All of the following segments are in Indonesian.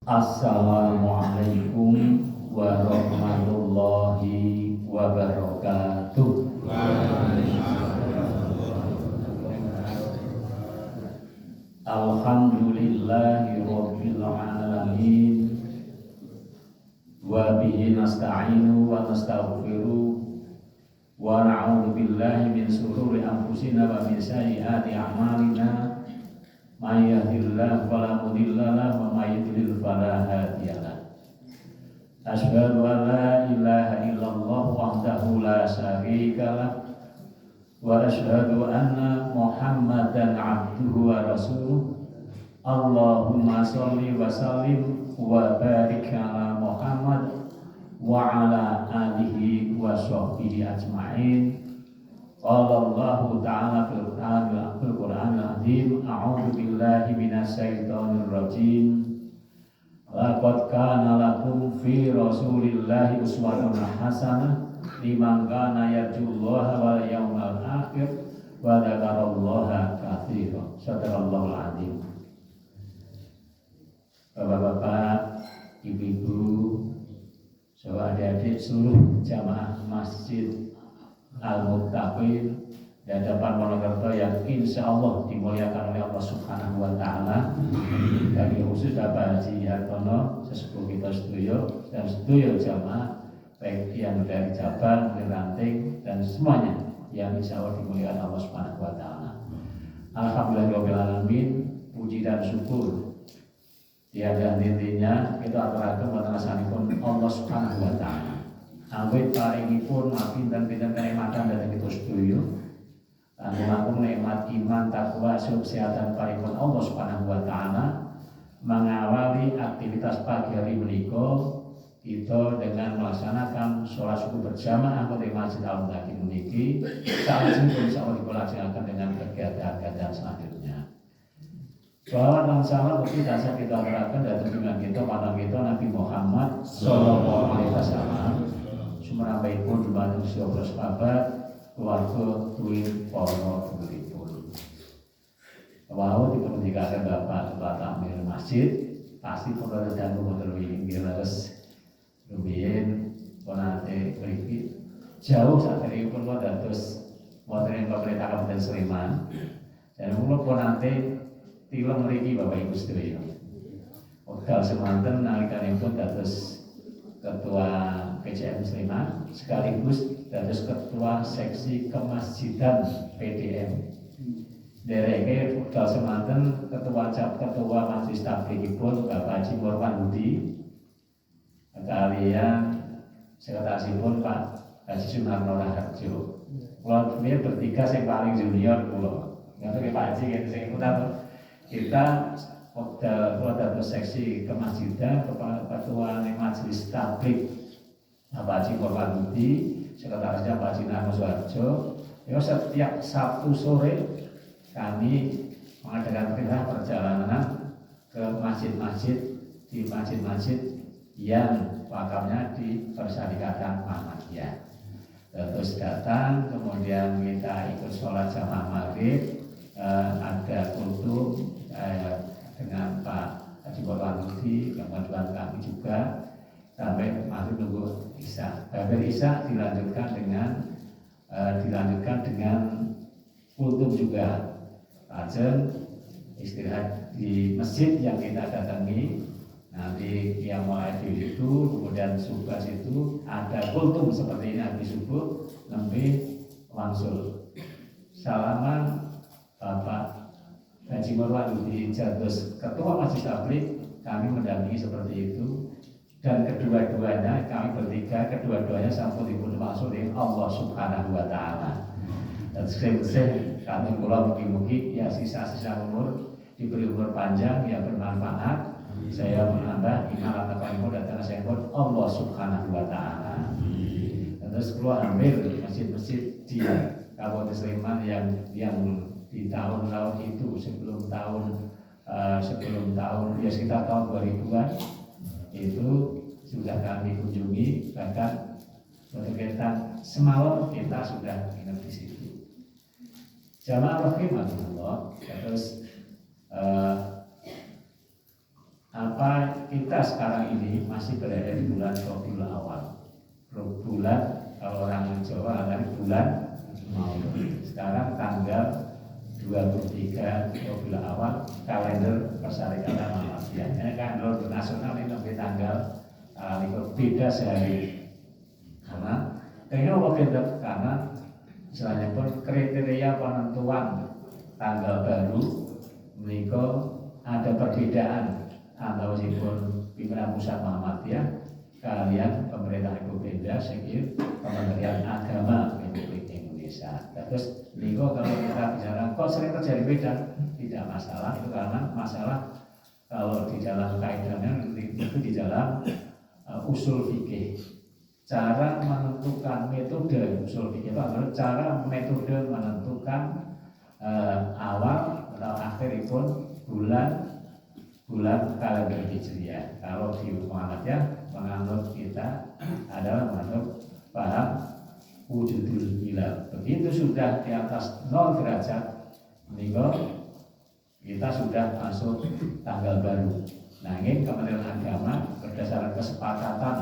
Assalamualaikum warahmatullahi wabarakatuh. Alhamdulillahi rabbil alamin. Wa bihi nasta'inu wa nastaghfiru wa na'udzu billahi min shururi anfusina wa min sayyiati a'malina. May yahdihillahu fala mudilla lahu wa may yudlil fala hadiya lahu. Asyhadu an la ilaha illallah wahdahu la syarika lahu wa asyhadu anna Muhammadan abduhu wa rasuluh. Allahumma sholli wa sallim wa barik ala Muhammad wa ala alihi wa sahbihi ajma'in. Qala Allahu ta'ala fil Qur'anil azim, a'udzu billahi minasy syaithanir rajim. Laqad kana lakum fi Rasulillahi uswatun hasanah liman kana yarjullaha wal yawmal akhir wa dzakarallaha katsiran. Shadaqallahul azim. Bapak-bapak, ibu-ibu, saudara adik-adik seluruh jamaah Masjid Al-Muttaqin di hadapan Wonokerto yang insya Allah dimuliakan oleh Allah Subhanahu wa Ta'ala. Kami khusus Bapak Haji Hartono, sesepuh kita setuyo dan setuyo jamaah baik yang dari Jabar, dari Ranting dan semuanya yang insya Allah dimuliakan Allah Subhanahu wa Ta'ala. Alhamdulillahirabbil alamin, puji dan syukur tiada hentinya kita aturaken wonten asanipun Allah Subhanahu wa Ta'ala. Awit paringipun mapinten-pinten kenikmatan dhateng kita sedaya. Langkung nikmat iman, takwa, kesehatan paringipun Allah Subhanahu wa Ta'ala. Mengawali aktivitas pagi hari menika kita dengan melaksanakan sholat subuh berjamaah di Masjid Al-Muttaqin niki. Salajengipun insyaallah dilaksanakan dengan kegiatan-kegiatan selanjutnya. Sholawat dan salam kita aturaken dhateng junjungan kita panuwun kita Nabi Muhammad sallallahu alaihi wasallam. Sumrambahipun dumateng sedaya sahabat, keluarga, tuwin, para penguripun. Wau dipundhikaken Bapak Ketua Takmir Masjid, pasti pun ada dangu wonten inggih leres rumiyin ponate mriki. Jauh saderengipun kula dados wonten ing pemerintah Kabupaten Sleman. Dan kula ponate tilem mriki Bapak Ibu sedaya. Wekdal semanten nalikanipun dados Ketua PCM Sleman sekaligus dados Ketua Seksi Kemasjidan PDM. Dereke wekdal semanten Ketua Majelis Tabligipun Bapak Haji Murwan Budi kaliyan sekretarisipun Pak Haji Sunarno Raharjo. Kula bertiga sing paling junior kula. Ngaten Pak Haji ngene sing kita Kepala dados seksi kemasjidan, ketua majelis tabligh Bapak Haji Murwan Budi, sekretarisnya Pak Haji Namo Suharjo. Ya, setiap Sabtu sore kami mengadakan perjalanan ke masjid-masjid di masjid-masjid yang wakafnya di Persyarikatan Muhammadiyah. Terus datang, kemudian kita ikut sholat jamaah maghrib, ada kultum dengan Pak Haji Murwan Budi, kemudian kami juga sampai masuk nunggu Isya. Habis Isya dilanjutkan dengan kultum juga. Lajeng istirahat di masjid yang kita datangi. Nanti yang mulai di itu, kemudian subuh itu ada kultum seperti ini habis subuh, lebih langsung salaman Bapak Haji Murwan Budi jados Ketua Majelis Tabligh, kami mendampingi seperti itu. Dan kedua-duanya kami bertiga, kedua-duanya sampun dipun maksud Allah Subhanahu wa Ta'ala. Dan sering kami kula mugi-mugi ya sisa-sisa umur diberi umur panjang yang bermanfaat. Saya menambah iman ataupun datang saya pun Allah Subhanahu wa Ta'ala. Terus keluar ambil masjid-masjid di Kabupaten Sleman yang di tahun-tahun itu sebelum tahun ya sekitar tahun 2000-an itu sudah kami kunjungi, bahkan berkaitan semalam kita sudah inap di situ. Jamaah rahimahullah, terus apa kita sekarang ini masih berada di bulan Rabiul Awal. Bulan kalau orang Jawa adalah bulan Maulid. Sekarang tanggal 23 Rabiul Awal kalender Persyarikatan Muhammadiyah. Ini kalender nasional ini lebih tanggal beda sehari. Karena beda karena istilahnya pun kriteria penentuan tanggal baru mereka ada perbedaan antara pun pimpinan pusat Muhammadiyah kalian pemerintah Republik Indonesia sekir Kementerian Agama Republik Indonesia. Terus mereka kalau kita bicara kok sering terjadi beda, tidak masalah itu karena masalah kalau di dalam kaidahnya itu di dalam usul fikih. Cara menentukan metode usul fikih itu adalah cara metode menentukan awal atau akhir pun bulan kalender Hijriah. Kalau di Muhammadiyah menganut kita adalah menganut paham wujudul hilal. Begitu sudah di atas 0 derajat, kita sudah masuk tanggal baru. Nah, ini Kementerian Agama berdasarkan kesepakatan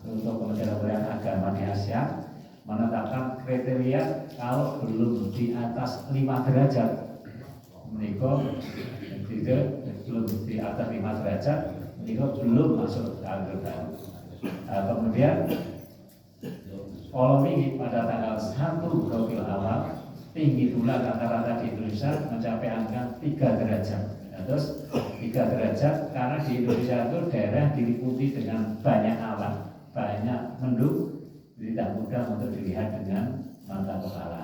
untuk Kementerian Agama di Asia menetapkan kriteria kalau belum di atas 5 derajat belum di atas 5 derajat belum masuk kalender baru. Kemudian kalau ini pada tanggal 1 Rabiul Awal tinggi bulan rata-rata di Indonesia mencapai angka 3 derajat. Terus 3 derajat karena di Indonesia itu daerah diliputi dengan banyak awan, banyak mendung, tidak mudah untuk dilihat dengan mata kepala.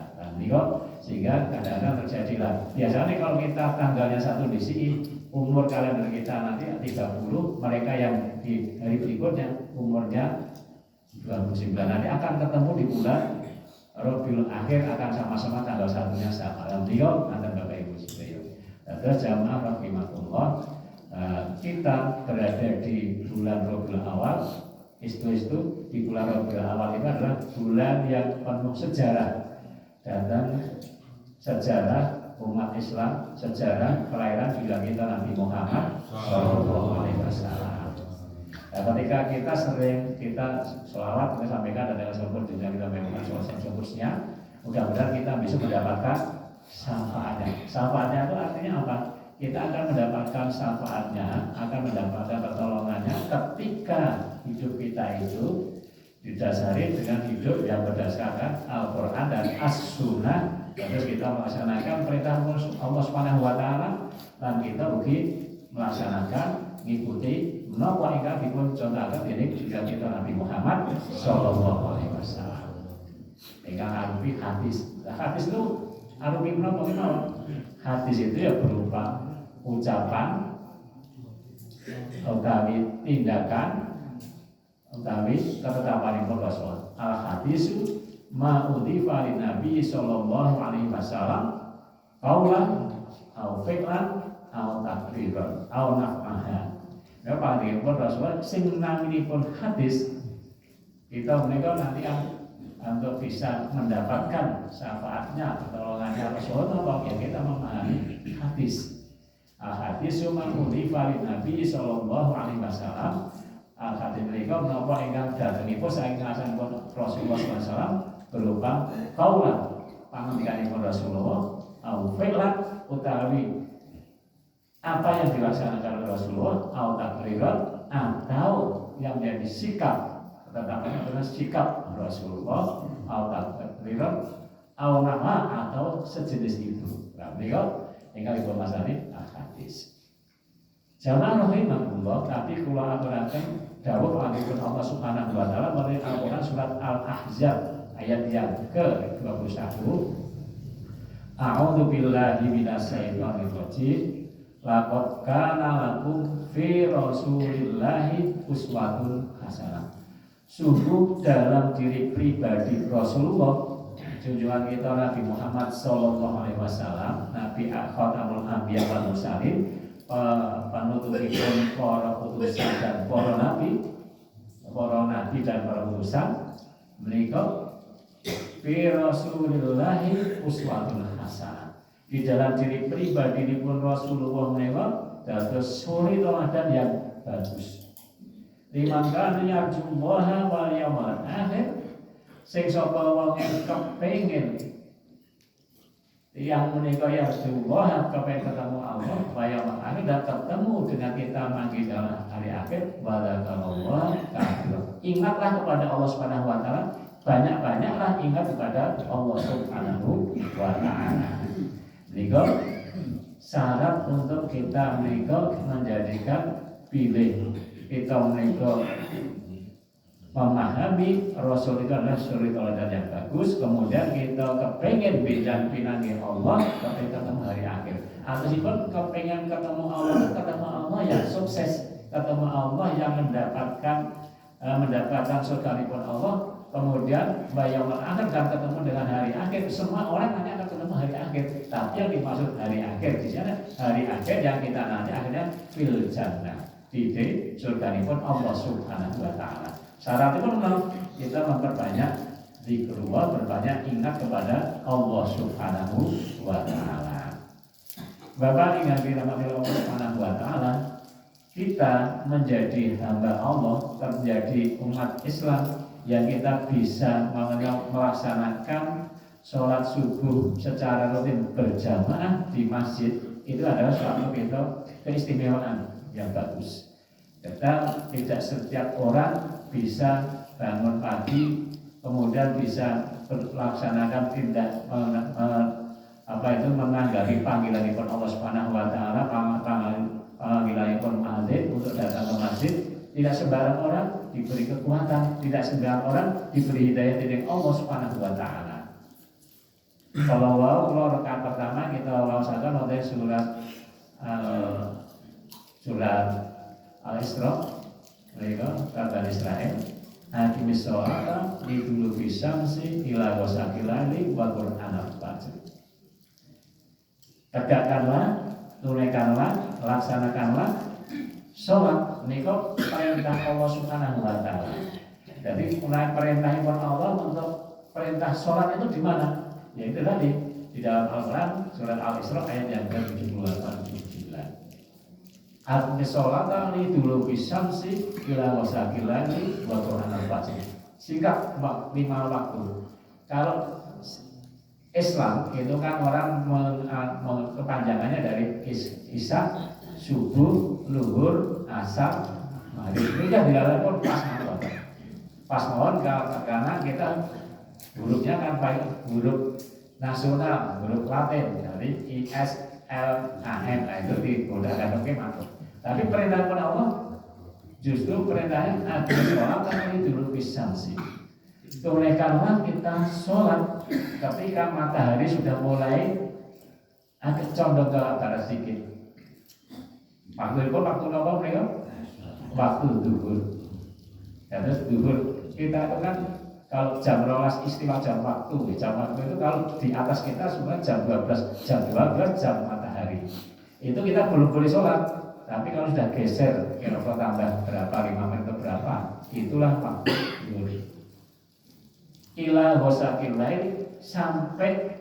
Sehingga kadang-kadang terjadilah. Biasanya kalau kita tanggalnya 1 di sini, umur kalender kita nanti 30, mereka yang di hari berikutnya umurnya 29. Nanti akan ketemu di bulan Rabiul Akhir akan sama-sama tanggal 1-nya sama. Alhamdulillah, nanti Bapak Ibu sekalian. Terus jamaah rahimahullah, kita berada di bulan Rabiul Awal. Itu di bulan Rabiul Awal itu adalah bulan yang penuh sejarah dan sejarah umat Islam, sejarah kelahiran juga kita Nabi Muhammad SAW. Nah, ketika kita sering sholawat, kita sampaikan dan sumber juga kita memang sumbernya, mudah-mudahan kita bisa mendapatkan syafaatnya. Syafaatnya itu artinya apa? Kita akan mendapatkan syafaatnya, akan mendapatkan pertolongannya ketika hidup kita itu didasari dengan hidup yang berdasarkan Al-Quran dan As-Sunnah. Terus kita melaksanakan perintah Allah Subhanahu wa Ta'ala dan kita melaksanakan mengikuti menapa ingkang dipun contohaken dening juga kita Nabi Muhammad sallallahu alaihi wasallam. Ingkang arupi hadis. Hadis itu arupi menapa? Hadis itu ya berupa ucapan utawi tindakan utawi ketetapanipun Rasul. Al hadisu ma udhifa lin Nabi sallallahu alaihi wasallam qaulan au fi'lan au takriran au naf'ahan. Ya panjenengan Rasul sing naminipun hadis kita menika nanti untuk bisa mendapatkan syafaatnya pertolongannya Rasulullah ya kita memahami hadis. Hadis man udhifa lin Nabi sallallahu alaihi wasallam. Hadis menika menapa ingkang datengipun saking ngasanipun Rasulullah sallallahu alaihi wasallam berupa qaulan pangandikanipun Rasulullah au fi'lan utawi apa yang dilaksanakan oleh Rasulullah atau takriran atau yang menjadi sikap tetapi adalah sikap Rasulullah atau takriran atau nama atau sejenis itu. Nah, beliau yang kali bermasalah hadis. Jamaah rahimahullah, tapi kula aturaken dawuh panjenengan Allah Subhanahu wa taala melalui Al-Qur'an surat Al-Ahzab ayat yang ke-21. A'udzu billahi minasyaitonir rajim. Laqad kana lakum fi Rasulillahi uswatun hasanah. Sungguh dalam diri pribadi Rasulullah, junjungan kita Nabi Muhammad sallallahu alaihi wasallam, Nabi Khatamul Anbiya wal Mursalin, penutupipun para utusan dan para nabi dan para utusan, menika fi Rasulillahi uswatun hasanah. Di dalam diri pribadi pun Rasulullah menika dados suri teladan yang bagus. Liman kana yarjullaha wal yawmal akhir, sing sapa wong kepengin yang menika yarjullah kepengin ketemu Allah wa yawmal akhir dan ketemu dengan kita mati dalam hari akhir walakallah kafir. Ingatlah kepada Allah Subhanahu wa taala, banyak-banyaklah ingat kepada Allah Subhanahu wa taala. Niku syarat untuk kita menika menjadikan pilih kita menika memahami Rasul itu adalah suri teladan yang bagus, kemudian kita kepengen bidang pinangi Allah, kepengen ketemu hari akhir. Atasipun kepengen ketemu Allah yang sukses, ketemu Allah yang mendapatkan surganipun Allah, kemudian bayang akhir dan ketemu dengan hari akhir. Semua orang nanti akan ketemu hari akhir, tapi yang dimaksud hari akhir di sana hari akhir yang kita nanti akhirnya fil jannah, di surganipun Allah Subhanahu wa taala. Syarat itu kita memperbanyak zikrullah, berbanyak ingat kepada Allah Subhanahu wa taala. Bapak ingat dirahmati Allah Subhanahu wa taala, kita menjadi hamba Allah, terjadi umat Islam yang kita bisa melaksanakan sholat subuh secara rutin berjamaah di masjid, itu adalah suatu keistimewaan yang bagus. Kita tidak setiap orang bisa bangun pagi kemudian bisa melaksanakan tindak menanggapi panggilanipun Allah Subhanahu wa taala, panggilanipun azan untuk datang ke masjid. Tidak sembarang orang diberi kekuatan, tidak sembarang orang diberi hidayah dari Allah Subhanahu wa taala. Kalau rakaat pertama kita wawasakan oleh surat Al-Isra, mereka kata Israel, Hakimis sholata liduluki syamsi ila ghasaqil laili wa qur'anal fajr. Tegakkanlah, tunaikanlah, laksanakanlah sholat menika perintah Allah Subhanahu wa taala. Jadi perintahipun Allah untuk perintah sholat itu di mana? Ya itu tadi di dalam Al-Quran surat Al-Isra ayat yang ke-78-79. Artinya sholat ini dulu bisamsi ila ghasaqil laili wa qur'anal fajr. Singkat 5 waktu. Kalau Islam itu kan orang kepanjangannya dari isya, subuh, luhur, asar, maghrib. Ini kan dilakukan pas mawon karena kita hurufnya kan baik huruf nasional, huruf Latin dari ISLAM, itu digunakan oke mantap. Tapi perintah kepada Allah justru perintahnya ada sholat tapi dulu bisamsi. Tunaikanlah kita sholat ketika matahari sudah mulai agak condong ke barat sedikit. Waktu apa mereka? Waktu duhur. Ya, terus duhur kita itu kan kalau jam 12 istilah jam waktu itu kalau di atas kita semua jam 12 jam matahari. Itu kita belum boleh sholat. Tapi kalau sudah geser kira-kira tambah berapa 5 menit berapa, itulah waktu duhur. Ila ghasaqil lail, sampai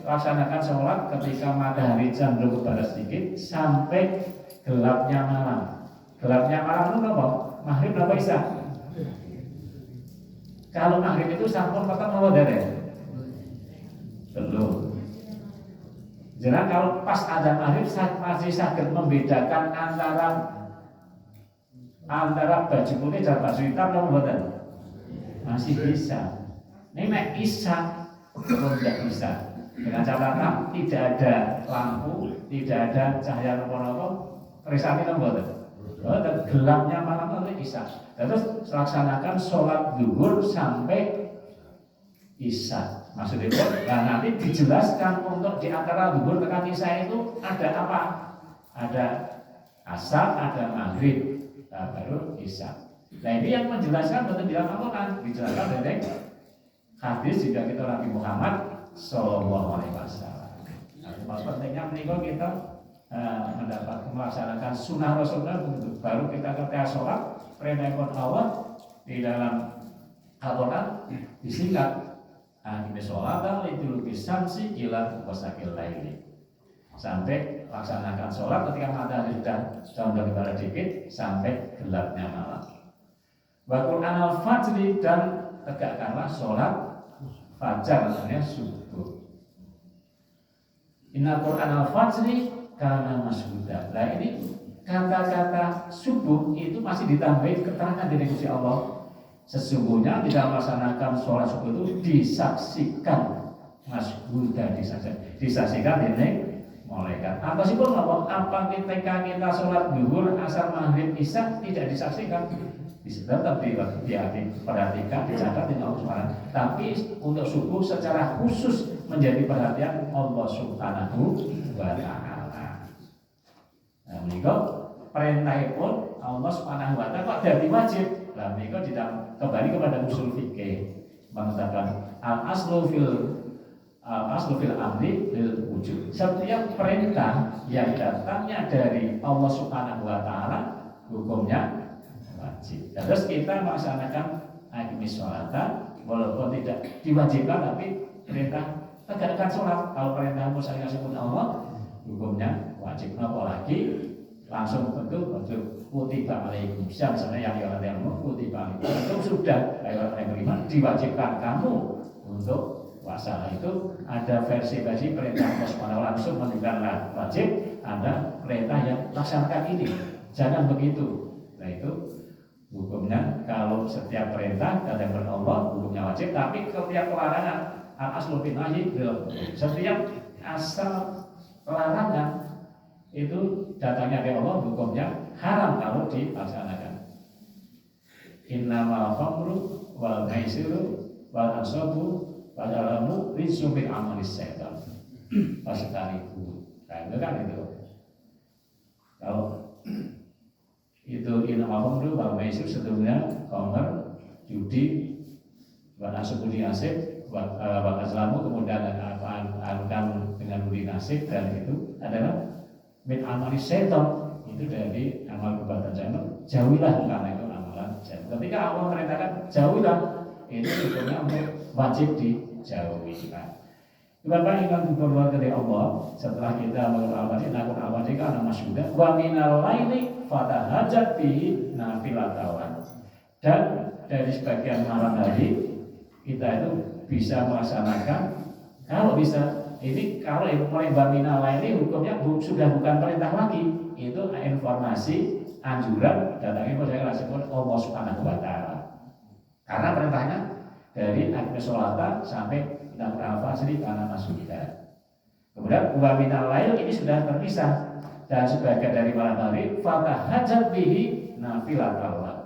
laksanakan sholat ketika matahari cenderung ke barat sedikit sampai gelapnya malam. Gelapnya malam itu apa? Maghrib berapa isya? Kalau maghrib itu sampun petang apa dereng? Belum. Jadi kalau pas ada maghrib masih sakit membedakan antara baju putih dan baju hitam apa mboten? Masih bisa. Ini nek isya belum tidak bisa. Dengan catatan tidak ada lampu, tidak ada cahaya apa-apa, risani mboten. Dan gelapnya malam itu isya. Terus laksanakan sholat zuhur sampai isya. Maksudnya, nah nanti dijelaskan untuk di antara zuhur dengan isya itu ada apa? Ada asar, ada maghrib, nah, baru isya. Nah ini yang menjelaskan betul di dalam Al-Quran, dijelaskan dari hadis juga kita Nabi Muhammad Sallallahu Alaihi Wasallam. Nah, pentingnya menikah kita melaksanakan sunnah Rasulullah, baru kita ketika sholat perintah Allah di dalam Al-Quran disingkat. Ini sholat itu lukisan sih ila ghasaqil laili sampai laksanakan sholat ketika matahari sudah condong ke barat dikit sampai gelapnya malam. Wa Qur'an al-fajri, dan tegakkanlah sholat fajar, artinya subuh. Inna Qur'an al-fajri kana mashuda. Nah ini kata-kata subuh itu masih ditambahin keterangan dari Gusti Allah. Sesungguhnya tidak melaksanakan sholat subuh itu disaksikan mashuda, disaksikan ini malaikat. Apa sih pun apa ketika kita sholat zuhur, asar, maghrib, isya tidak disaksikan? Tetap diperhatikan, dicatat dengan Allah Subhanahu. Tapi untuk subuh secara khusus menjadi perhatian Allah Subhanahu wa Ta'ala. Nah, menika perintahipun Allah Subhanahu wa Ta'ala kok dadi wajib. Lah menika kembali kepada usul fikih mengatakan al-aslu fil amri lil wujud. Setiap perintah yang datangnya dari Allah Subhanahu wa Ta'ala hukumnya wajib. Terus kita melaksanakan aqimis sholata walaupun tidak diwajibkan, tapi perintah tegakkan sholat. Kalau perintah musyrik sebut Allah hukumnya wajib. Apalagi langsung tentu kutiba alaikum syam, misalnya yang kutiba alaikum itu sudah ayat 5 diwajibkan kamu untuk puasa. Itu ada versi-versi perintah Allah Subhanahu langsung menunjukkan wajib, ada perintah yang laksanakan ini jangan begitu. Nah itu hukumnya kalau setiap perintah datang dari Allah hukumnya wajib, tapi setiap larangan al-aslu fil nahyi, setiap asal larangan itu datangnya dari Allah hukumnya haram kalau dilaksanakan. Innamal khamru wal maisiru wal ansabu wal alamu rizqun min amalis syaitan. Pasitariku. Nah, itu kan itu. Kalau itu innamal khamru wal maisir, sebetulnya khamr, judi, wal ansabu diasib, wal azlamu, kemudian akan dengan budi nasib, dan itu adalah min amalis syaitan, itu dari amal perbuatan syaitan. Jauhilah karena itu amalan syaitan. Ketika Allah merintahkan jauhilah, itu hukumnya untuk wajib dijauhi. Bapak iman berdoa dari Allah setelah kita mengalami nakun awadi karena masyudah wa minal laili fatahajat bihi nafilatawan, dan dari sebagian malam hari kita itu bisa melaksanakan, kalau bisa ini, kalau mulai minal laili hukumnya sudah bukan perintah lagi, itu informasi anjuran datangnya saya sebut Allah Subhanahu wa Ta'ala, karena perintahnya dari aqimis sholata sampai al-fajri karena masyidah. Kemudian wa minal lail ini sudah terpisah, dan sebagian dari malam hari fatahajat bihi nafilatan.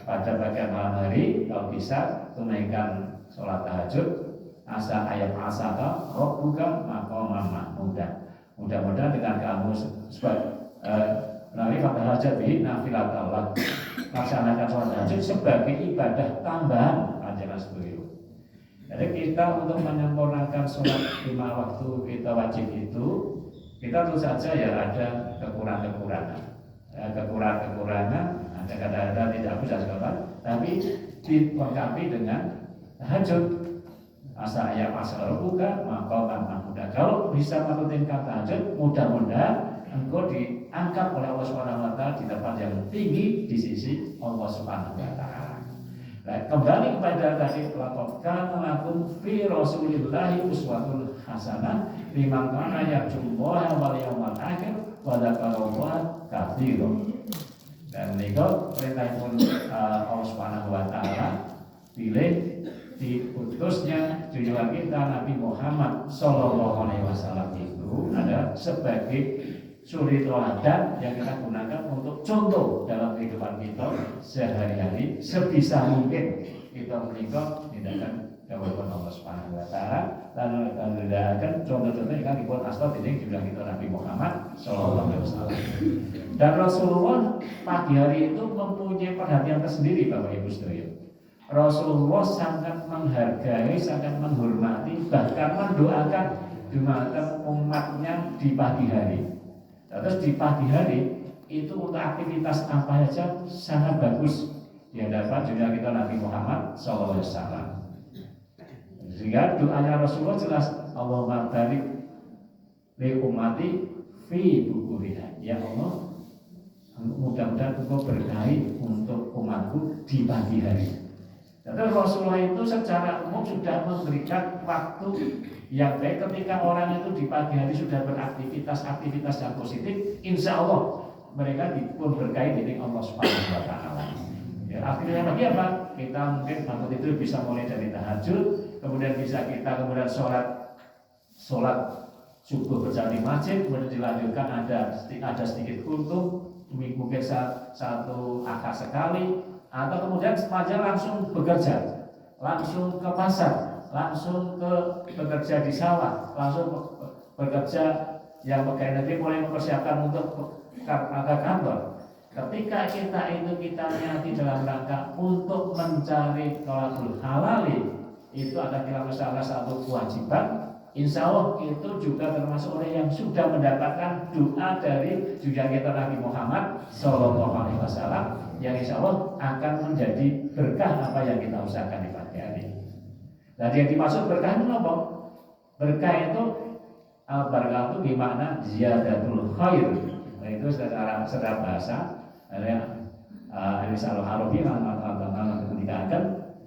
Pada bagian malam hari kalau bisa tunaikan sholat tahajud, asa ayat asaka rabbuka maqaman mahmuda. Mudah-mudahan dengan kamu melalui fatahajat bihi nafilatan, laksanakan sholat tahajud sebagai ibadah tambahan panjenengan sedaya. Jadi kita untuk menyempurnakan sholat 5 waktu kita wajib itu, kita tentu saja ya ada kekurangan-kekurangan, ada kadang-kadang tidak bisa sekolah, tapi dilengkapi dengan tahajud. Asa ayat asal buka maqaman mahmuda. Kalau bisa merutinkan tahajud, mudah-mudahan engkau diangkat oleh Allah Subhanahu wa Ta'ala di tempat yang tinggi di sisi Allah Subhanahu wa Ta'ala. Nah, kembali kepada tadi, laqad kana lakum fi rasulillahi uswatun hasanah liman kana yarjullaha wal yawmal akhir wa dzakarallaha katsiran. Dan niku perintahipun Allah Subhanahu wa Ta'ala pilih diutusnya junjungan kita Nabi Muhammad Sallallahu Alaihi Wasallam itu adalah sebagai suri teladan yang kita gunakan untuk contoh dalam kehidupan kita sehari-hari. Sebisa mungkin kita menikah tindakan kewajiban Allah Subhanahu wa Ta'ala, dan menegakkan contoh-contoh yang dibuat asal ini juga kita Nabi Muhammad Sallallahu Alaihi Wasallam. Dan Rasulullah pagi hari itu mempunyai perhatian tersendiri, Bapak Ibu sekalian. Rasulullah sangat menghargai, sangat menghormati, bahkan mendoakan umatnya di pagi hari. Terus di pagi hari itu untuk aktivitas apa saja sangat bagus yang dapat juga kita Nabi Muhammad SAW. Sehingga doanya Rasulullah jelas, Allahumma barik li umati fi bukuriha. Ya Allah, mudah-mudahan engkau berkahi untuk umatku di pagi hari. Terus Rasulullah itu secara umum sudah memberikan waktu yang baik ketika orang itu di pagi hari sudah beraktivitas yang positif, insya Allah mereka pun berkait dengan Allah Subhanahu Wa Taala. Ya, akhirnya bagi apa? Kita mungkin bangun tidur bisa mulai dari tahajud, kemudian bisa kita sholat subuh berjamaah di masjid, kemudian dilanjutkan ada sedikit kuntum, mungkin satu akad sekali, atau kemudian sepanjang langsung bekerja, langsung ke pasar, langsung bekerja di sawah, langsung bekerja yang pegawai negeri mulai mempersiapkan untuk ke kantor. Ketika kita niati dalam rangka untuk mencari thalabul halali, itu adalah salah satu kewajiban. Insya Allah itu juga termasuk orang yang sudah mendapatkan doa dari junjungan kita Nabi Muhammad SAW, yang insya Allah akan menjadi berkah apa yang kita usahakan di pagi hari. Nah, yang dimaksud berkah itu apa? Berkah itu berkah itu gimana? Ziyadatul khair. Nah, itu secara bahasa ada Al Arabi mengatakan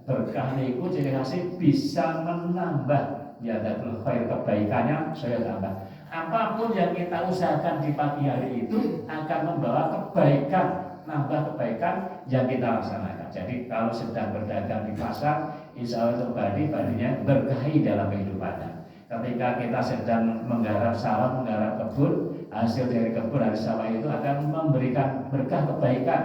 berkah itu ciri khasnya bisa menambah ziyadatul khair, kebaikannya saya tambah. Apapun yang kita usahakan di pagi hari itu akan membawa kebaikan, nambah kebaikan yang kita laksanakan. Jadi kalau sedang berdagang di pasar, insya Allah badinya berkahi dalam kehidupannya. Ketika kita sedang menggarap sawah, menggarap kebun, hasil dari kebun, dari sawah itu akan memberikan berkah kebaikan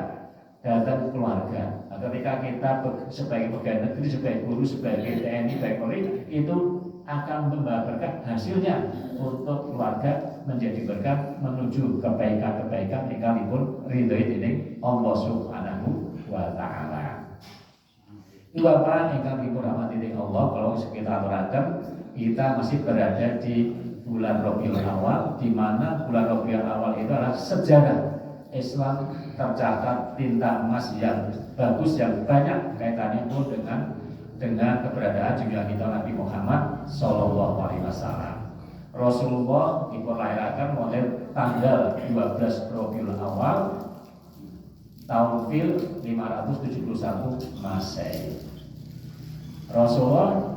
dalam keluarga. Nah, ketika kita sebagai pegawai negeri, sebagai guru, sebagai TNI, sebagai Polri, itu akan membawa berkah, hasilnya untuk keluarga menjadi berkah menuju kebaikan-kebaikan ingkang ridhoi dening Allah Subhanahu wa Ta'ala. Itu Bapak ingkang dirahmati dening Allah, kalau kita aturaken kita masih berada di bulan Rabiul Awal, di mana bulan Rabiul Awal itu adalah sejarah Islam tercatat tinta emas yang bagus, yang banyak kaitannya pun dengan keberadaan junjungan kita Nabi Muhammad Sallallahu Alaihi Wasallam. Rasulullah dilahirkan mulai tanggal 12 Rabiul Awal tahun fil 571 Masehi. Rasulullah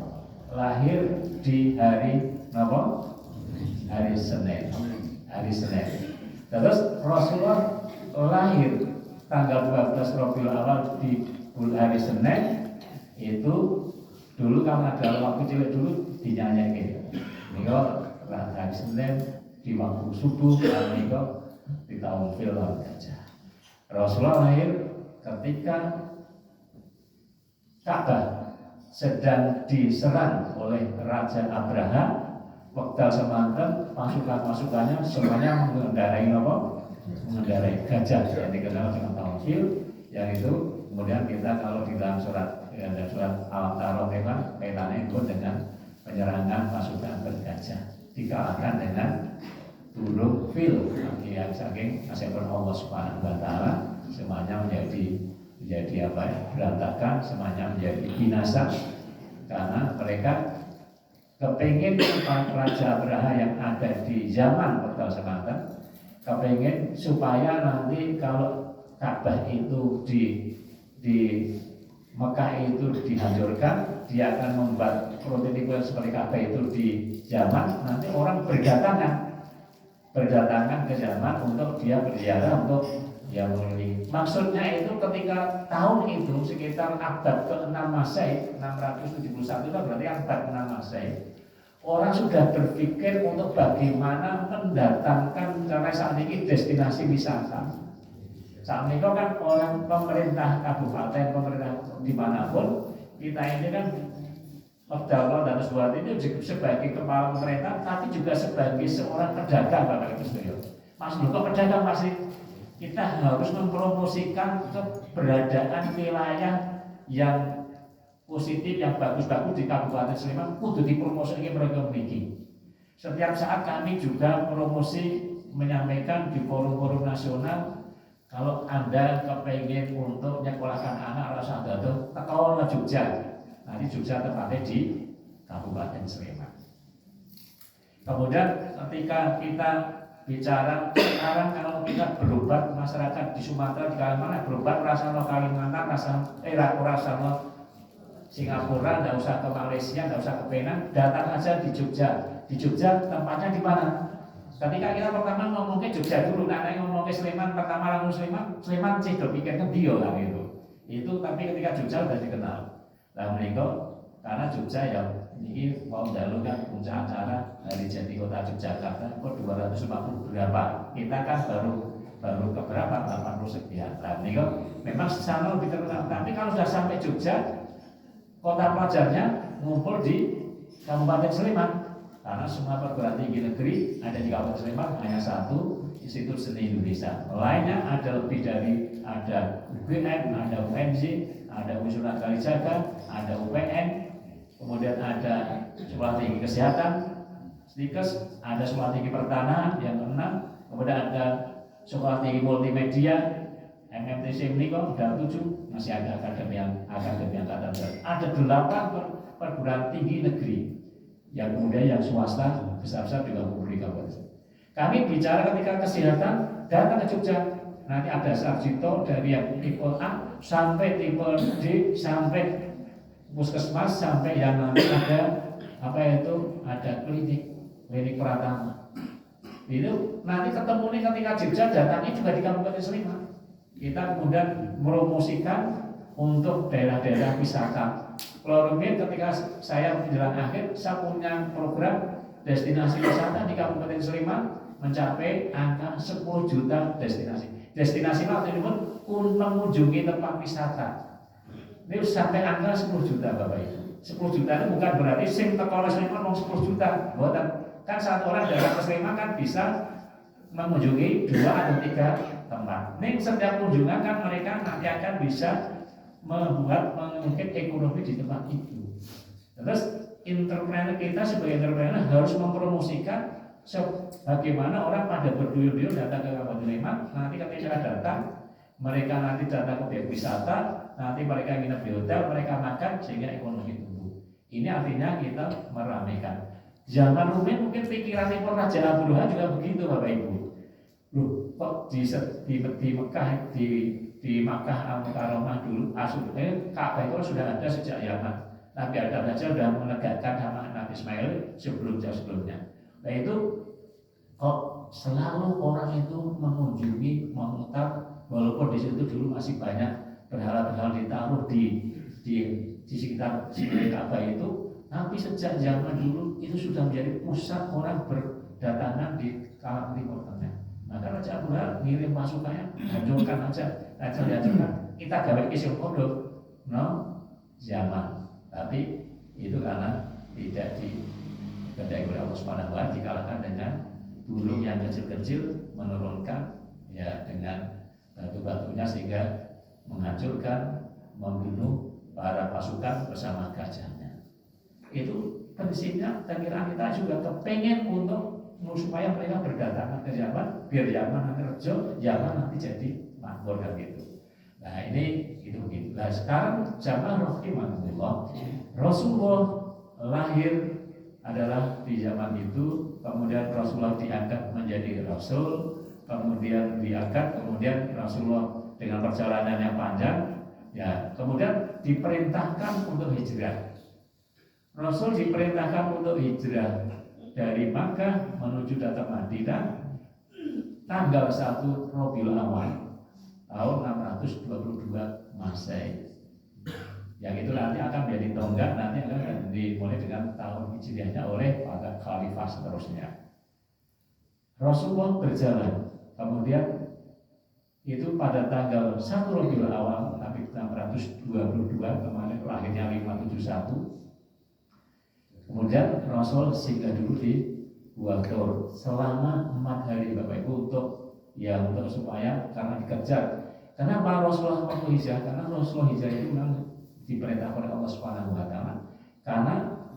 lahir di hari apa? Hari Senin. Terus Rasulullah lahir tanggal 12 Rabiul Awal di hari Senin. Itu dulu karena ada waktu cilik dulu dinyanyikan. Niko hari Senin di waktu subuh, niko di tahun fil gajah. Rasulullah lahir ketika Ka'bah sedang diserang oleh Raja Abraha. Wekdal semanten pasukannya semuanya mengendarai apa? Mengendarai gajah yang dikenal dengan tawfil, yang itu kemudian kita kalau di dalam surat Al-Taroh memang kaitannya itu dengan penyerangan pasukan bergajah, dikalahkan dengan burung fil yang saking nasibun Allah Subhanahu wa Ta'ala, semuanya menjadi apa ya, berantakan, semuanya menjadi binasa karena mereka kepingin Raja Abraha yang ada di zaman Wekdal semanten kepingin supaya nanti kalau Ka'bah itu di Mekah itu dihancurkan, dia akan membuat prototipe seperti Ka'bah itu di zaman, nanti orang berdatangan ke zaman untuk dia berziarah, untuk dia mengelilingi. Maksudnya itu ketika tahun itu sekitar abad ke-6 Masehi, 671 itu berarti abad 6 Masehi, orang sudah berpikir untuk bagaimana mendatangkan karena saat ini destinasi wisata. Saat ini kan orang pemerintah kabupaten, pemerintah dimanapun, kita ini kan Merdeka dan Suwat ini sebagai kepala pemerintah, tapi juga sebagai seorang pedagang, Bapak Ibu sekalian. Mas kok pedagang masih kita harus mempromosikan keberadaan wilayah yang positif, yang bagus-bagus di Kabupaten Sleman, kudu dipromosikan mereka memiliki. Setiap saat kami juga promosi menyampaikan di forum-forum nasional. Kalau Anda kepengen untuk nyekolahkan anak rasa dado, teko Jogja. Nanti Jogja tempatnya di Kabupaten Sleman. Kemudian ketika kita bicara sekarang kalau kita berobat masyarakat di Sumatera di Kalimantan berobat rasanya Kalimantan rasanya Singapura, tidak usah ke Malaysia, tidak usah ke Penang, datang aja di Jogja. Di Jogja tempatnya di mana? Ketika kita pertama ngomong ke Jogja dulu, nanti ngomong ke Sleman, pertama langsung Sleman sih berpikirnya dia lah gitu. Itu tapi ketika Jogja sudah dikenal. Nah mereka karena Jogja ya ini mau dalu kan puncak acara hari jadi kota Yogyakarta kok 250 berapa? Kita kan baru ke berapa? 80 sekian. Nah mereka memang secara lebih terkenal. Tapi kalau sudah sampai Jogja, kota pelajarnya ngumpul di Kabupaten Sleman. Karena semua perguruan tinggi negeri ada di Kabupaten Sleman hanya satu Institut Seni Indonesia. Lainnya ada lebih dari ada UGM, ada UNJ, ada Universitas Kalijaga, ada UPN, kemudian ada Sekolah Tinggi Kesehatan, STIKES, ada Sekolah Tinggi Pertanahan yang ke-6, kemudian ada Sekolah Tinggi Multimedia, MMTC Unikom, ada 7, masih ada akademi angkatan darat. Ada 8 perguruan tinggi negeri yang kemudian yang swasta besar-besar juga di Kabupaten. Kami bicara ketika kesehatan datang ke Jogja. Nanti ada sarjito dari yang tipe A sampai tipe D sampai puskesmas sampai yang nanti ada ada klinik Pratama. Itu nanti ketemu nih ketika Jogja datangnya juga di Kabupaten Sleman. Kita kemudian meromosikan untuk daerah-daerah wisata. Kloromin ketika saya menjelang akhir, saya punya program destinasi wisata di Kabupaten Sleman mencapai angka 10 juta destinasi. Destinasi waktu ini pun mengunjungi tempat wisata. Ini sampai angka 10 juta Bapak Ibu. 10 juta itu bukan berarti sing teko Sleman mau 10 juta. Bukan. Kan satu orang dari Sleman kan bisa mengunjungi 2 atau 3 tempat. Ini setiap kunjungan kan mereka nanti akan bisa mengungkit ekonomi di tempat itu. Terus entrepreneur kita sebagai entrepreneur harus mempromosikan bagaimana orang pada berduyun-duyun datang ke Kabupaten Sleman. Nanti ketika datang, mereka nanti datang ke objek wisata, nanti mereka nginep di hotel, mereka makan sehingga ekonomi tumbuh. Ini artinya kita meramaikan. Zaman Rumen mungkin pikirannya Raja Abu Duha juga begitu Bapak Ibu. Loh, kok di Mekah di Makkah Al-Mukarramah dulu Ka'bah itu sudah ada sejak Yaman. Nabi Adam saja sudah menegakkan nama Nabi Ismail sebelumnya. Nah itu kok selalu orang itu mengunjungi, memutar, walaupun di situ dulu masih banyak berhala-berhala ditaruh di sekitar Ka'bah itu, tapi sejak zaman dulu itu sudah menjadi pusat orang berdatangan di kalangan Timur Tengah. Maka Raja Abu Duha ngirim pasukannya, hancurkan aja, dihancurkan. Kita gawe kisah kodok, zaman. Tapi itu karena tidak dikendaki oleh Allah Subhanahu wa Ta'ala, dikalahkan dengan burung yang kecil-kecil menurunkan ya dengan batu-batunya sehingga menghancurkan, membunuh para pasukan bersama gajahnya. Itu prinsipnya. Kira kita juga kepengen untuk supaya mereka berdatangan ke Yaman, biar Yaman nanti rejo, Yaman nanti jadi makmur kan gitu. Nah ini itu begitu. Nah sekarang zaman Rasulullah lahir adalah di zaman itu, kemudian Rasulullah diangkat menjadi Rasul, kemudian diangkat, kemudian Rasulullah dengan perjalanan yang panjang, ya kemudian diperintahkan untuk hijrah. Rasul diperintahkan untuk hijrah dari Makkah menuju datang Madinah tanggal 1 Rabiul Awal tahun 622 Masehi. Yang itu nanti akan menjadi tonggak, nanti akan dimulai dengan tahun Hijriahnya oleh para khalifah seterusnya. Rasulullah berjalan, kemudian itu pada tanggal 1 Rabiul Awal tapi 622 kemarin lahirnya 571. Kemudian Rasul singgah dulu di Gua Thur selama 4 hari Bapak Ibu untuk supaya karena dikejar. Kenapa Rasulullah waktu hijrah? Karena Rasulullah hijrah itu memang diperintahkan oleh Allah Subhanahu wa Ta'ala. Karena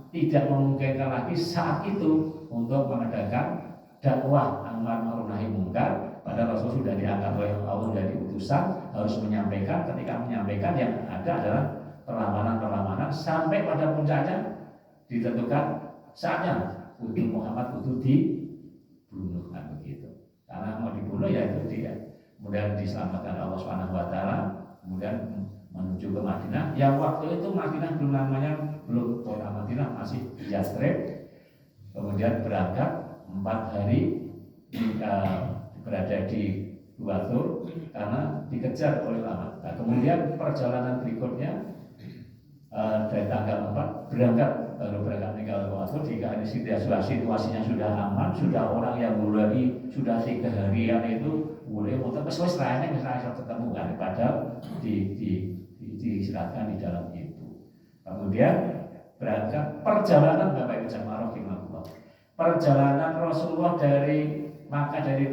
tidak memungkinkan lagi saat itu untuk mengadakan dakwah amar ma'ruf nahi munkar. Padahal Rasul sudah diangkat oleh Allah dari utusan, harus menyampaikan. Ketika menyampaikan yang ada adalah perlawanan sampai pada puncaknya ditentukan saatnya kudu Muhammad kudu dibunuh kan begitu. Karena mau dibunuh ya itu dia. Kemudian diselamatkan Allah Subhanahu wa taala, kemudian menuju ke Madinah. Yang waktu itu Madinah belum kota Madinah, masih Yathrib. Kemudian berangkat 4 hari berada di Gua Thur karena dikejar oleh lama. Nah, kemudian perjalanan berikutnya dari tanggal 4 baru berangkat tinggal Gua Thur jika situasinya sudah aman, sudah orang yang mulai sudah 3 harian itu boleh motor wis lainnya misalnya ketemu kan padahal diistilahkan di dalam itu. Kemudian berangkat perjalanan Bapak Ibu jamaah rahimahullah. Perjalanan Rasulullah dari Makkah dari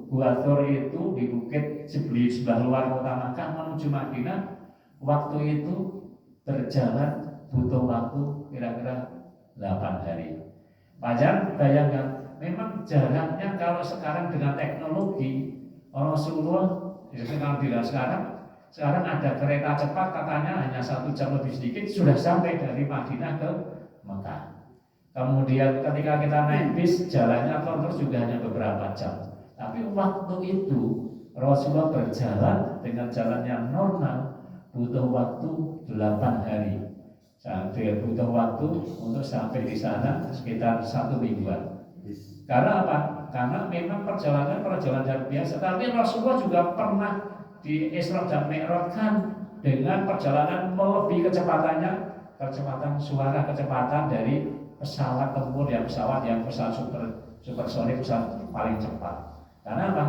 Gua Thur itu di bukit sebelah luar kota Makkah menuju Madinah, waktu itu berjalan butuh waktu kira-kira 8 hari. Bayangkan memang jaraknya kalau sekarang dengan teknologi Rasulullah kalau bilang sekarang ada kereta cepat katanya hanya 1 jam lebih sedikit sudah sampai dari Madinah ke Mekah. Kemudian ketika kita naik bis jalannya terus juga hanya beberapa jam. Tapi waktu itu Rasulullah berjalan dengan jalan yang normal butuh waktu 8 hari. Sampai butuh waktu untuk sampai di sana sekitar 1 mingguan. Karena apa? Karena memang perjalanan yang biasa. Tapi Rasulullah juga pernah di Isra dan Mi'raj kan dengan perjalanan melebihi kecepatan suara kecepatan dari pesawat tempur pesawat supersonik, pesawat paling cepat. Karena apa?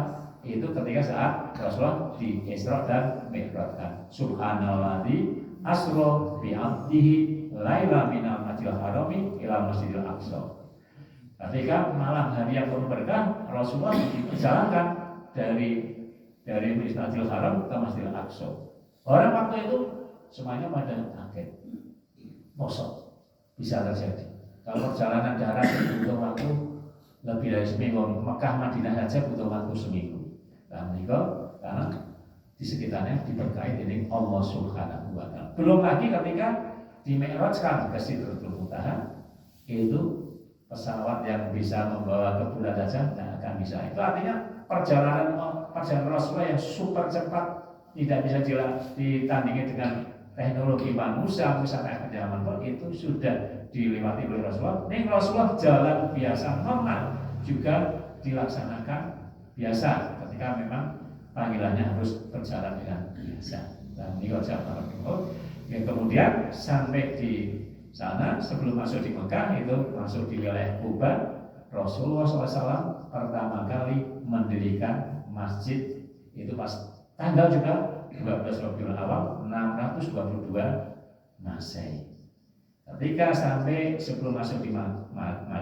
Itu ketika saat Rasulullah di Isra dan Mi'raj kan. Subhanalladzi asra bi 'abdihi laila minal masjidil harami ila masjidil aqsa. Ketika malam hari yang penuh berkah, Rasulullah diperjalankan dari Masjidil Haram ke Masjidil Aqsa. Orang waktu itu semuanya pada kaget. Mosok bisa terjadi. Kalau perjalanan darat butuh waktu lebih dari seminggu, Mekah Madinah saja butuh waktu seminggu. Nah, karena di sekitarnya diberkahi dengan Allah Subhanahu wa taala. Belum lagi ketika di Mi'raj kan ke Sidratul Muntaha itu pesawat yang bisa membawa ke bulan saja tidak akan bisa. Itu artinya perjalanan Rasulullah yang super cepat tidak bisa ditandingi dengan teknologi manusia sampai akhir zaman itu sudah dilewati oleh Rasulullah. Ini Rasulullah jalan biasa normal juga dilaksanakan biasa ketika memang panggilannya harus berjalan dengan biasa. Dan ini kemudian sampai di sana sebelum masuk di Mekah itu masuk di wilayah Kuba, Rasulullah SAW pertama kali mendirikan masjid itu pas tanggal juga 12 Rabiul Awal 622 Masehi. Ketika sampai sebelum masuk di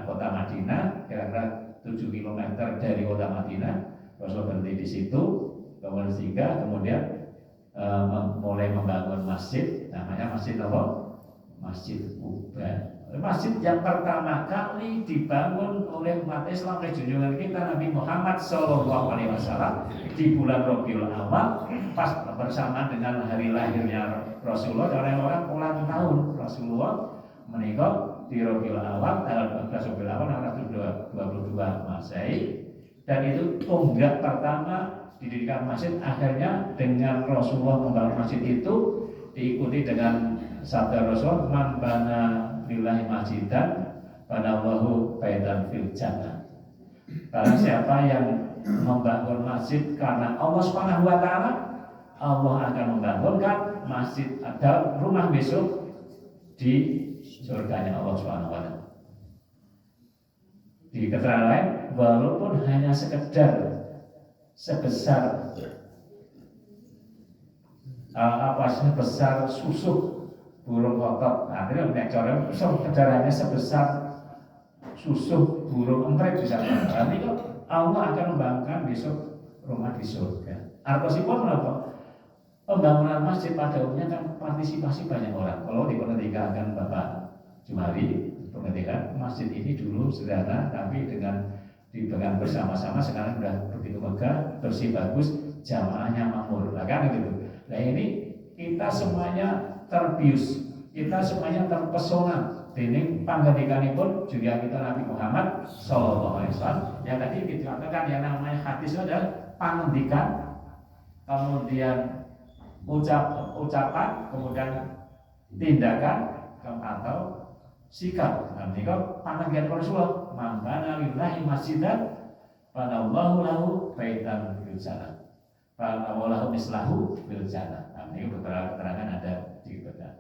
kota Madinah kira-kira 7 km dari kota Madinah, Rasulullah berhenti di situ, kemudian mulai membangun masjid namanya Masjid apa? Masjid Kuba. Masjid yang pertama kali dibangun oleh umat Islam oleh junjungan kita Nabi Muhammad SAW di bulan Rabiul Awal pas bersama dengan hari lahirnya Rasulullah. Orang-orang ulang tahun Rasulullah menikah di Rabiul Awal tanggal 12 Rabiul Awal 622 Masehi, dan itu tonggak pertama didirikan masjid. Akhirnya dengan Rasulullah membangun masjid itu diikuti dengan sabda Rasul, man bana lillahi masjidan banallahu baitan fil jannah. Karena siapa yang membangun masjid karena Allah Subhanahu wa taala, Allah akan membangunkan masjid atau rumah besok di surganya Allah Subhanahu wa taala. Di keterangan lain, walaupun hanya sekedar sebesar sebesar susuh burung kotot, artinya necornya sejarahnya sebesar susuh burung emprit bisa. Nanti kok Allah akan membangunkan besok rumah di surga. Artosipun apa? Pembangunan masjid pada umumnya kan partisipasi banyak orang. Kalau diperhatikan Bapak Jumari, perhatikan masjid ini dulu sederhana, tapi dengan bersama-sama sekarang sudah begitu megah, bersih bagus, jamaahnya makmur, kan gitu. Nah ini kita semuanya terbius, kita semuanya terpesona Dening panggendikanipun juga kita Nabi Muhammad sallallahu alaihi wasallam yang tadi dikatakan yang namanya hadis itu adalah pengendikan, kemudian ucapan, kemudian tindakan atau sikap. Nah, jika panggilan Rasulullah, "Man bana lillahi masjidan, banallahu lahu baitan fil jannah. Banallahu mislahu fil jannah." Nah, ini beberapa keterangan ada di Quran.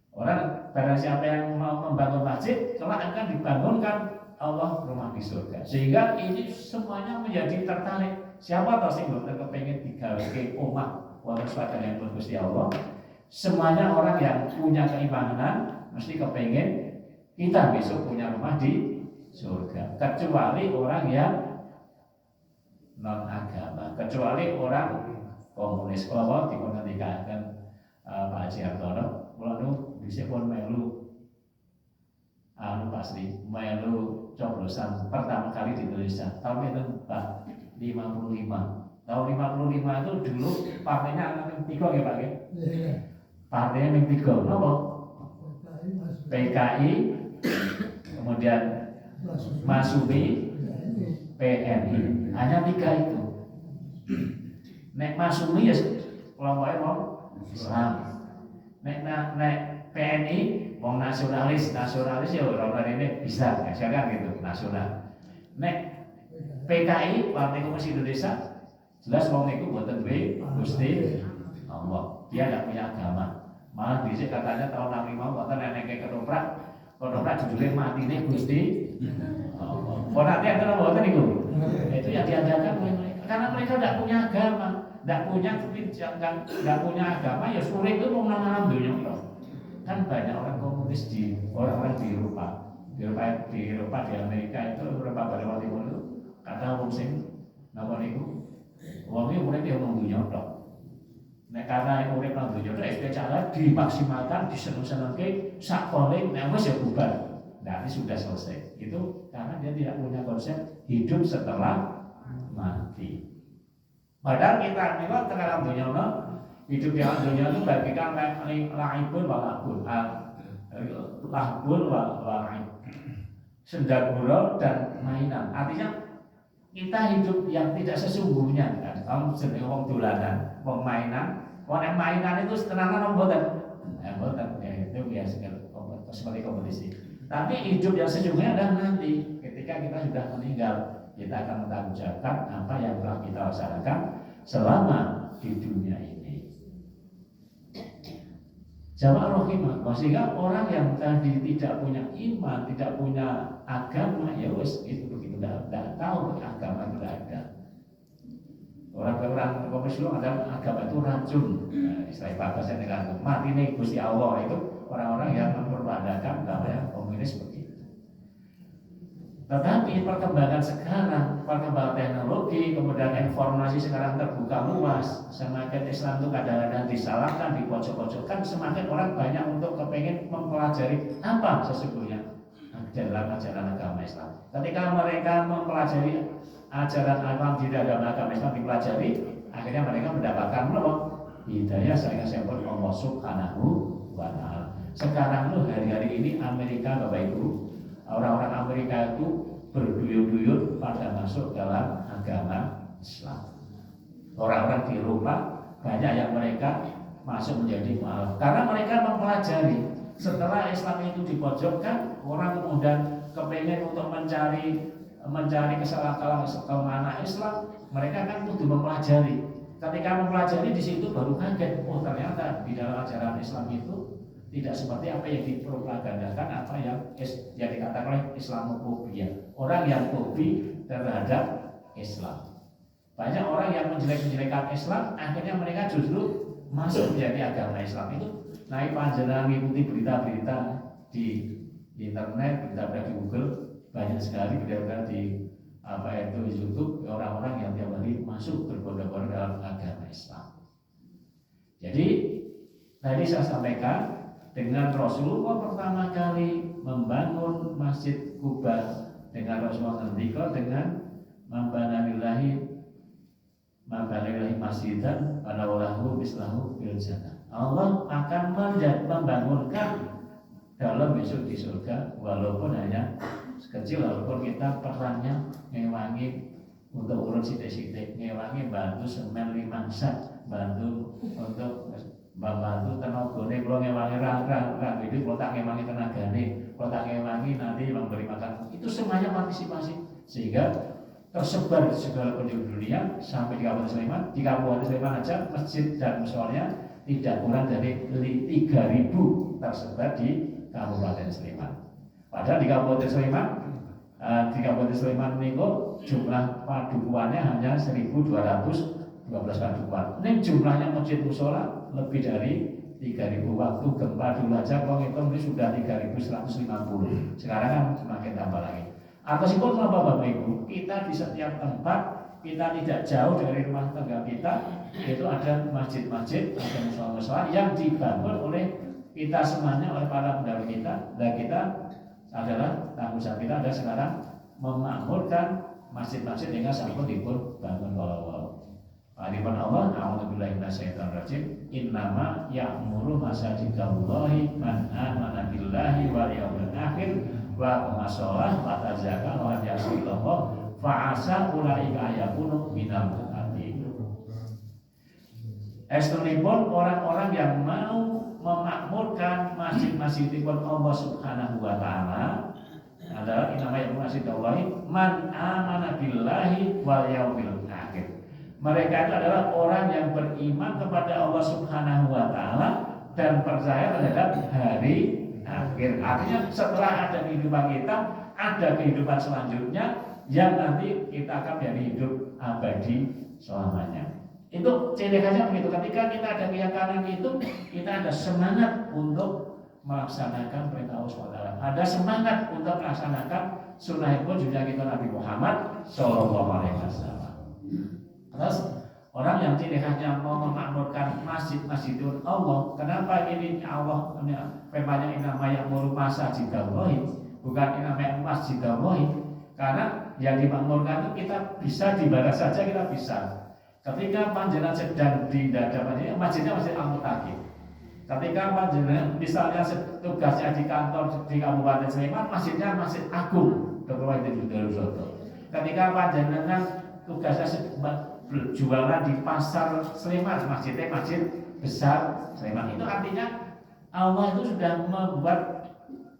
Orang barang siapa yang mau membangun masjid, kelak akan dibangunkan Allah rumah di surga. Sehingga ini semuanya menjadi tertarik. Siapa tahu sih mboten kepengin digawe omah wonten swadane yang Gusti Allah. Semuanya orang yang punya keimanan mesti kepengin kita besok punya rumah di surga. Kecuali orang yang non agama, kecuali orang komunis. Kalau dikatakan Pak Haji Hartono, kalau bisa pun melu pasti melu coblosan pertama kali di Indonesia tahun itu Pak 55. Tahun 55 itu dulu partainya yang tiga ya Pak ya? Partainya yang tiga, apa? PKI, kemudian Masumi, PNI, hanya tiga itu. Nek Masumi ya kelompoknya mau Islam. Nek PNI mau nasionalis ya orang ini bisa, ya kan gitu nasional. Nek PKI Partai Komunis Indonesia jelas wong niku mboten duwe Gusti Allah. Dia tidak punya agama. Malah dhisik katanya tahun 65 mboten eneke ketoprak judulnya matine Gusti Allah. Ora ate enten mboten niku. Itu yang diadakan oleh mereka. Karena mereka tidak punya agama, tidak punya kebijakan, tidak punya agama ya sulit itu mau nang dunya kok. Kan banyak orang komunis orang-orang di Eropa. Di Eropa di Amerika itu Eropa pada waktu itu kata wong sing napa niku wong iki urip yo nang dunya tok. Nek karena urip nang dunya tok cara dimaksimalkan, diseneng-senengke sak kole nek wis ya bubar. Nah, ini sudah selesai. Itu karena dia tidak punya konsep hidup setelah mati. Padahal kita niku tekan dunya ono hidup di dunya itu bagikan laibun wa lahbun. Lahbun wa laib. Sendagura dan mainan. Artinya kita hidup yang tidak sesungguhnya kan. Kamu jenenge wong dolanan, wong mainan. Wong mainan itu tenanan mboten. Mboten ya itu biasa seperti kompetisi. Tapi hidup yang sesungguhnya adalah nanti ketika kita sudah meninggal, kita akan menanggungjawabkan apa yang telah kita laksanakan selama di dunia ini. Jamaah rahimah, sehingga orang yang tadi tidak punya iman, tidak punya agama, ya wes itu begitu, tidak tahu agama itu tidak ada. Orang komunis dulu ada agama itu racun. Nah, istilah bahasa dengan mati nih Gusti Allah itu orang-orang yang memperbandakan agama yang komunis begitu. Tetapi perkembangan sekarang, perkembangan teknologi, kemudian informasi sekarang terbuka luas, semakin Islam itu kadang-kadang disalahkan, dipojok-pojokkan, semakin orang banyak untuk kepengen mempelajari apa sesungguhnya dalam ajaran agama Islam. Ketika mereka mempelajari ajaran agama di dalam agama Islam dipelajari, akhirnya mereka mendapatkan hidayah saya sebut Allah Subhanahu wa Ta'ala. Sekarang tuh hari-hari ini Amerika Bapak Ibu, orang-orang Amerika itu berduyun-duyun pada masuk dalam agama Islam. Orang-orang di Eropa banyak yang mereka masuk menjadi mualaf karena mereka mempelajari. Setelah Islam itu dipojokkan, orang kemudian kepengen untuk mencari kesalahan kemana Islam, mereka kan kudu mempelajari. Ketika mempelajari di situ baru kaget, oh ternyata di dalam ajaran Islam itu tidak seperti apa yang dipropagandakan, apa yang dikatakan oleh Islamofobia. Orang yang fobi terhadap Islam. Banyak orang yang menjelek-jelekan Islam, akhirnya mereka justru masuk menjadi agama Islam itu. Naik panjenengan mengikuti berita-berita di internet, berita-berita di Google, banyak sekali berita-berita di YouTube, orang-orang yang tiap hari masuk berbondong-bondong dalam agama Islam. Jadi tadi saya sampaikan, dengan Rasulullah pertama kali membangun Masjid Kuba, dengan Rasulullah ngendika dengan mambanabillahi masjidan anawalahu mislahu bil jannah. Allah akan membangunkan dalam besok di surga, walaupun hanya kecil, walaupun kita perannya ngewangi untuk urut sidik-sidik, ngewangi bantu semen 5 sak, bantu untuk membantu tenagane, kalau ngewangi ra hidup, kalau tak ngewangi tenagane, kalau tak ngewangi nanti memberi makan, itu semuanya partisipasi, sehingga tersebar di segala penjuru dunia sampai di Kabupaten Sleman. Di Kabupaten Sleman aja masjid dan musolanya tidak kurang dari 3.000 tersebar di Kabupaten Sleman. Padahal di Kabupaten Sleman niku jumlah padukuannya hanya 1.212 padukuan. Ini jumlahnya masjid musola lebih dari 3.000. Waktu gempa dulu aja kalau ngitung ini sudah 3.150. Sekarang kan semakin tambah lagi. Atas itu apa Bapak Ibu? Kita di setiap tempat, kita tidak jauh dari rumah tangga kita, itu ada masjid-masjid, ada musola-musola yang dibangun oleh kita semuanya, oleh para pendahulu kita. Dan kita adalah tanggung jawab kita ada sekarang memakmurkan masjid-masjid dengan sampun dipun bangun wala-wala. Firman Allah, a'udzubillahi minasyaitonirrajim, innama ya'muru masajidallahi man amana billahi wal yawmil akhir wa aqama shalah wa ata zakah wa yasilallahu fa asa ulaika yakunu minal muttaqin. Estunipun orang-orang yang mau memakmurkan masjid-masjidipun Allah Subhanahu wa taala adalah innama ya'muru masajidallahi man amana billahi wal yawmil akhir. Mereka itu adalah orang yang beriman kepada Allah Subhanahu wa taala dan percaya terhadap hari akhir. Artinya setelah ada kehidupan kita, ada kehidupan selanjutnya yang nanti kita akan menjadi hidup abadi selamanya. Itu ciri khasnya begitu. Ketika kita ada keyakinan itu, kita ada semangat untuk melaksanakan perintah Allah SWT. Ada semangat untuk melaksanakan sunnah junjungan kita Nabi Muhammad SAW. Terus orang yang ciri khasnya mau memakmurkan masjid Allah. Kenapa ini Allah temanya nama yang muru masajidallahi, bukan nama masjidallahi? Karena yang dimakmurkan itu kita bisa di mana saja kita bisa. Ketika panjenengan sedang di dada masjidnya masjid Al-Muttaqin. Ketika panjenengan misalnya tugasnya di kantor di Kabupaten Sleman, masjidnya Masjid Agung Dr. Wahidin Sudarsono. Ketika panjenengan tugasnya berjualan di pasar Sleman, masjidnya masjid besar Sleman. Itu artinya Allah itu sudah membuat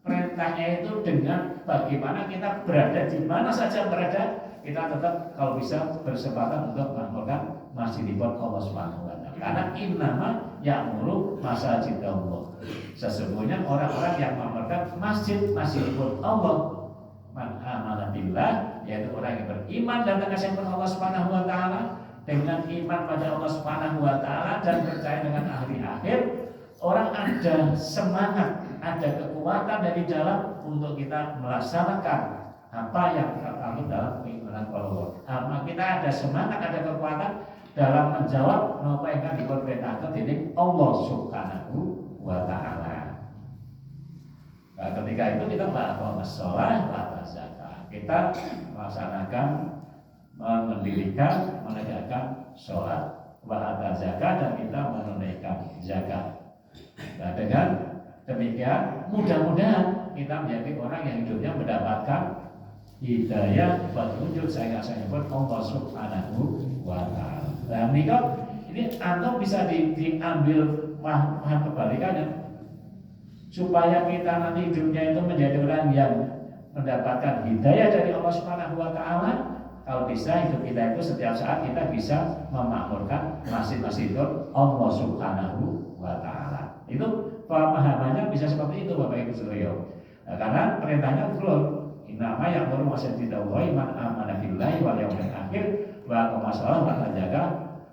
perintahnya itu dengan bagaimana kita berada di mana saja berada, kita tetap kalau bisa bersempatan untuk mengamalkan masjidipun Allah Subhanahu wa taala. Karena innama ya'muru masajidallah. Sesungguhnya orang-orang yang mengamalkan masjidipun Allah, man amana billah, yaitu orang yang beriman dan mengasihi Allah Subhanahu wa taala, dengan iman pada Allah Subhanahu wa taala dan percaya dengan hari akhir, orang ada semangat, ada kekuatan dari dalam untuk kita melaksanakan apa yang terkandung dalam keimanan Allah. Kita ada semangat, ada kekuatan dalam menjawab apa yang akan diperintahkan oleh Allah Subhanahu wa taala. Nah, ketika itu kita melakukan sholat, melakukan zakat. Kita melaksanakan, mendirikan, menegakkan sholat, melakukan zakat, dan kita menunaikan zakat. Nah, dengan demikian mudah-mudahan kita menjadi orang yang hidupnya mendapatkan hidayah petunjuk saya pun Allah Subhanahu wa taala. Nah, ini antum bisa diambil paham kebalikannya. Supaya kita nanti hidupnya itu menjadi orang yang mendapatkan hidayah dari Allah Subhanahu wa taala, kalau bisa hidup kita itu setiap saat kita bisa memakmurkan masjid-masjid Allah Subhanahu wa taala. Itu pemahamannya bisa seperti itu Bapak Ibu sekalian. Nah, karena perintahnya belum innama ya'muru masajidallahi man amana billahi wal yawmil akhir wa aqama shalah wa jaga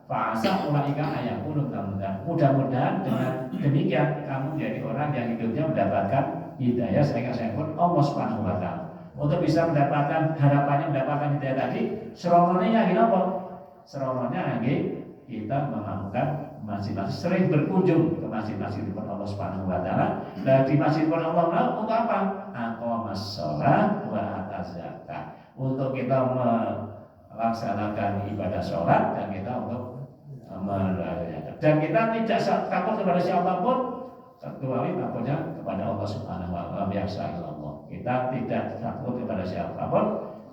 fa'asa ulaika ayakunu tamudan. Mudah-mudahan dengan demikian kamu jadi orang yang hidupnya mendapatkan hidayah saya pun Allah Subhanahu wa taala. Untuk bisa mendapatkan harapannya mendapatkan hidayah tadi, serononnya yang apa? Serononnya kita mengamalkan masjid-masjid, sering berkunjung ke masjid-masjid Allah Subhanahu wa taala. Dan di masjid Allah untuk apa? Aqamas shalah wa ataz zakat. Untuk kita melaksanakan ibadah sholat dan kita untuk dan kita tidak takut kepada siapapun. kecuali takutnya kepada Allah Subhanahu wa taala biasa Allah. Kita tidak takut kepada siapapun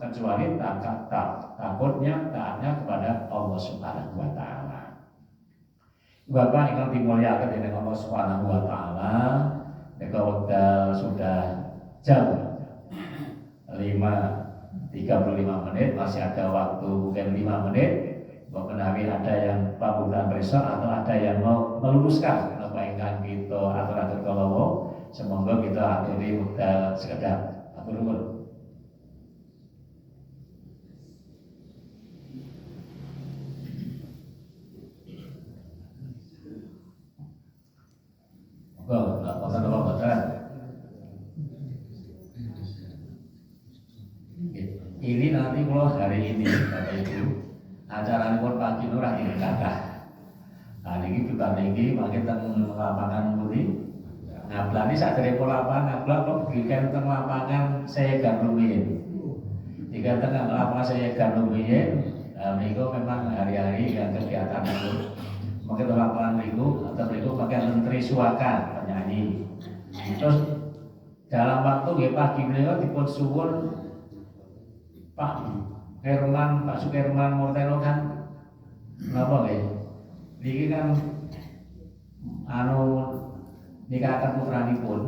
kecuali takutnya taatnya kepada Allah Subhanahu wa taala. Bapak ingkang dimulyakaken dening Allah Subhanahu wa taala, nek wekdal sudah jam 5.35 menit, masih ada waktu mungkin 5 menit. Mbok menawi ada yang pamungkas besok atau ada yang mau meluruskan apa ingkang kita atur-atur kalawa, semoga kita akhiri wekdal sekedap. Atur nuwun. Monggo, nggak bosan. Ini nanti kalau hari ini Bapak Ibu acara pun pagi nurah ini kakak. Nah ini juga lagi makin teng lapangan putih. Ngablan ini saat dari lapangan ngablan kok berikan teng lapangan saya ganumin. Jika tengah lapangan saya ganumin, minggu memang hari-hari yang kegiatan itu. Mungkin lapangan minggu atau minggu pakai menteri suaka penyanyi. Terus dalam waktu pagi beliau dipun suwun Pak Herman, Pak Sukerman Mortelo kan napa nggih? Niki kan nikahaken putranipun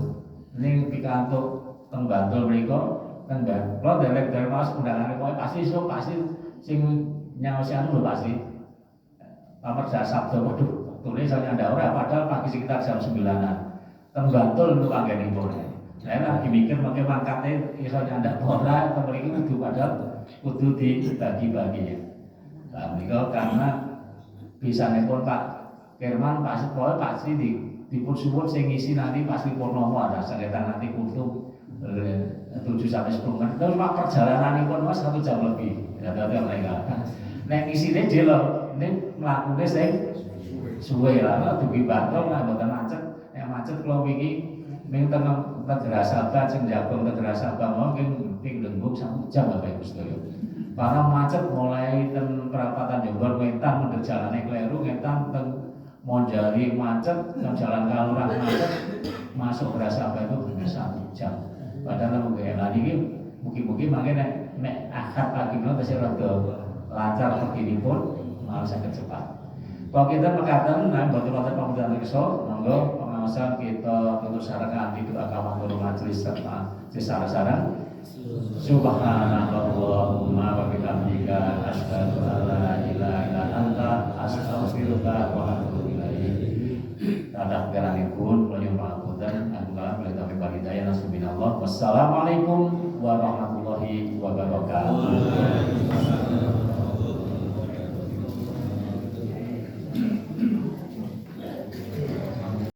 ning pikantuk teng Bantul menika teng Bantul. Kula derek dari Mas undangane kowe pasti sing nyaosi lho pasti. Pamerja Sabdo waduh tulis nyandak ora padahal pagi sekitar jam 9-an. Teng Bantul niku anggenipun. Saya lagi mikir pakai mangkatnya iso nyandak ora atau mriki kudu dibagi-bagi ya. Nah, mereka karena bisanipun Pak Kerman pasti dipun suwun sing ngisi nanti pasti purnomo ada sekitar nanti kudu 7-10 menit. Terus Pak perjalananipun Mas 1 jam lebih. Ya dadi mereka. Nek isine delok ning mlakune sing suwe lah dugi Bantul lah mboten macet. Nek macet kula wingi ning teng Tegerasabah sing jagung Tegerasabah mungkin ping lembung 1 jam Bapak Ibu sedaya. Karena macet mulai ten perapatan Jombor ngetan mendhet jalane kleru ngetan teng Monjali macet, teng jalan Kalurah macet, masuk Tegerasabah itu hanya 1 jam. Padahal mungkin lah niki mugi-mugi mangke nek akad pagi menawa tesih rada lancar begini-pun malah saged cepat. Kalau kita mengatakan nah boten wonten pamungkas reksa, monggo pengawasan kita tutur sareng di doa kawangun majelis serta sareng-sareng. Subhanallahumma wa bihamdika asyhadu an la ilaha illa anta astaghfiruka wa atubu ilaik. Tadak geranipun nyuwun pangapunten angga mletawi hidayah nasubinallah. Wassalamualaikum warahmatullahi wabarakatuh.